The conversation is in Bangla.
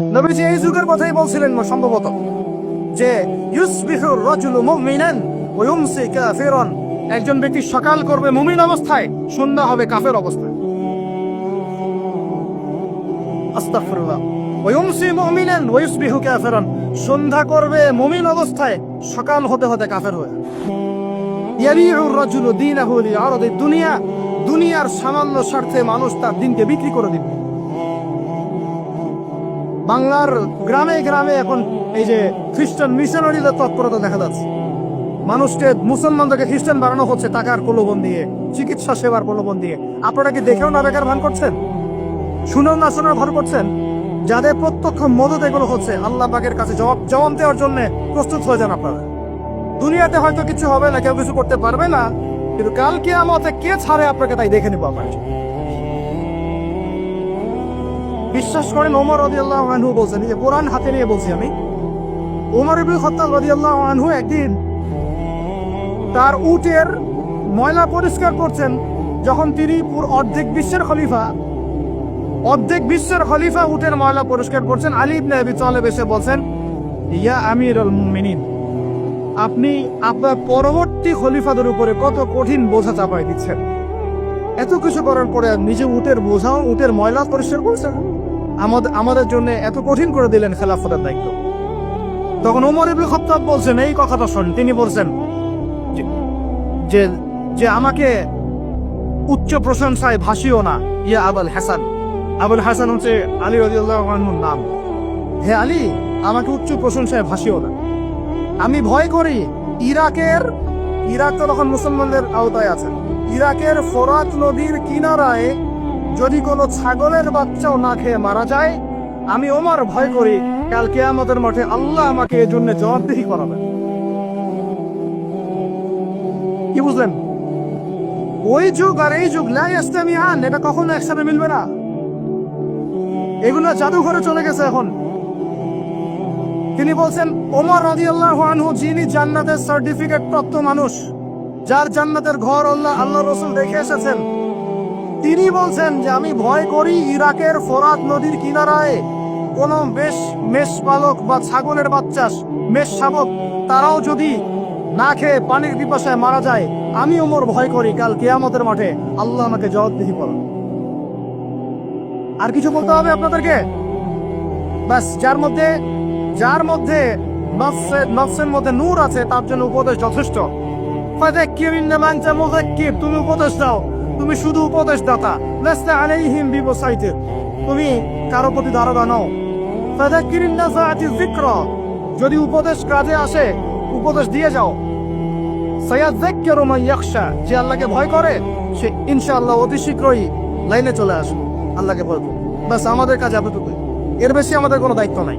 নবীজি এই যুগের কথাই বলছিলেন সম্ভবত, যে ইউসবিহুর রাজুলু মুমিনান ওয়া ইউমসি কাফিরান, একজন ব্যক্তি সকাল করবে মুমিন অবস্থায়, সন্ধ্যা হবে কাফের অবস্থায়। আস্তাগফিরুল্লাহ। ওয়া ইউমসি মুমিনান ওয়া ইউসবিহু কাফিরান, সন্ধ্যা করবে মুমিন অবস্থায়, সকাল হতে হতে কাফের হয়ে। ইয়াবিউর রাজুলু দীনাহু লিআরাদিদ দুনিয়া, দুনিয়ার সামান্য স্বার্থে মানুষ তার দিনকে বিক্রি করে দিবে। বাংলার গ্রামে গ্রামে এখন এই যে খ্রিস্টান মিশনারিদের তৎপরতা দেখা যাচ্ছে। মানুষকে, মুসলমানদেরকে খ্রিস্টান বানানো হচ্ছে টাকার প্রলোভন দিয়ে, চিকিৎসা সেবার প্রলোভন দিয়ে। আপনারা কি দেখেও না বেকার ভান করছেন, শুনেও না শোনার ভান করছেন? যাদের প্রত্যক্ষ মদত এগুলো হচ্ছে, আল্লাহ পাকের কাছে জবাব দেওয়ার জন্য প্রস্তুত হয়ে যান আপনারা। দুনিয়াতে হয়তো কিছু হবে না, কেউ কিছু করতে পারবে না, কিন্তু কাল কিয়ামতে কে ছাড়ে আপনাকে তাই দেখে নেবো আপনার। বিশ্বাস করেন, ওমর রাদিয়াল্লাহু আনহু বলছেন, যে কোরআন হাতে নিয়ে বলছি আমি, ওমর ইবনে খাত্তাব রাদিয়াল্লাহু আনহু একদিন তার উটের ময়লা পরিষ্কার করছেন, যখন তিনি অর্ধেক বিশ্বের খলিফা উটের ময়লা পরিষ্কার করছেন। আলী ইবনে আবি তালেব এসে বলছেন, ইয়া আমিরুল মুমিনিন, আপনি আপনার পরবর্তী খলিফাদের উপরে কত কঠিন বোঝা চাপাই দিচ্ছেন। এত কিছু করার পরে নিজে উটের বোঝা, উটের ময়লা পরিষ্কার করছেন, আমাদের জন্য এত কঠিন করে দিলেন খেলাফতের দায়িত্ব। তখন ওমর ইবনে খাত্তাব বলছেন, এই কথাটা শুন, তিনি বলছেন যে আমাকে উচ্চ প্রশংসায় ভাসিও না, ইয়া আবুল হাসান। আবুল হাসান হচ্ছে আলী রাদিয়াল্লাহু আনহুর নাম। হে আলী, আমাকে উচ্চ প্রশংসায় ভাসিও না। আমি ভয় করি ইরাক তো তখন মুসলমানদের আওতায় আছে, ইরাকের ফোরাত নদীর কিনারায় যদি কোনো ছাগলের বাচ্চাও না খেয়ে মারা যায়, আমি ওমর ভয় করি কাল কিয়ামতের মাঠে আল্লাহ আমাকে এর জন্য জবাবদিহি করাবে। কি বুঝলেন? ওই যুগ আর এই যুগ লা ইসলামিয়ান, এটা কখনো একসাথে মিলবে না। এগুলো জাদুঘরে চলে গেছে এখন। তিনি বলছেন, ওমর রাদিয়াল্লাহু আনহু যিনি জান্নাতের সার্টিফিকেট প্রাপ্ত মানুষ, যার জান্নাতের ঘর আল্লাহ রাসূল দেখে এসেছেন, তিনি বলছেন যে আমি ভয় করি ইরাকের ফোরাত নদীর কিনারায় কোন মেষপালক বা ছাগলের বাচ্চা, মেষ শাবক, তারাও যদি না খেয়ে পানির পিপাসায় মারা যায়, আমি ওমর ভয় করি কাল কিয়ামতের মাঠে আল্লাহ আমাকে জবাবদিহি করবেন। আর কিছু বলতে হবে আপনাদেরকে? বাস, যার মধ্যে নফসের মধ্যে নূর আছে, তার জন্য উপদেশ যথেষ্ট। তুমি উপদেশ দাও, তুমি শুধু উপদেশ দাতা, লাস্তা আলাইহিম বিমুসাইতির, তুমি কারো প্রতি দারোগা নও। ফাযাক্কিরিন নাফাআতি যিকরা, যদি উপদেশ কাজে আসে উপদেশ দিয়ে যাও। সায়াযাক্কারু মান ইয়াখশা, যে আল্লাহকে ভয় করে সে ইনশাআল্লাহ অতি শীঘ্রই লাইনে চলে আসবে, আল্লাহকে ভয় করবে। বাস, আমাদের কাজ এতটুকুই, এর বেশি আমাদের কোনো দায়িত্ব নাই।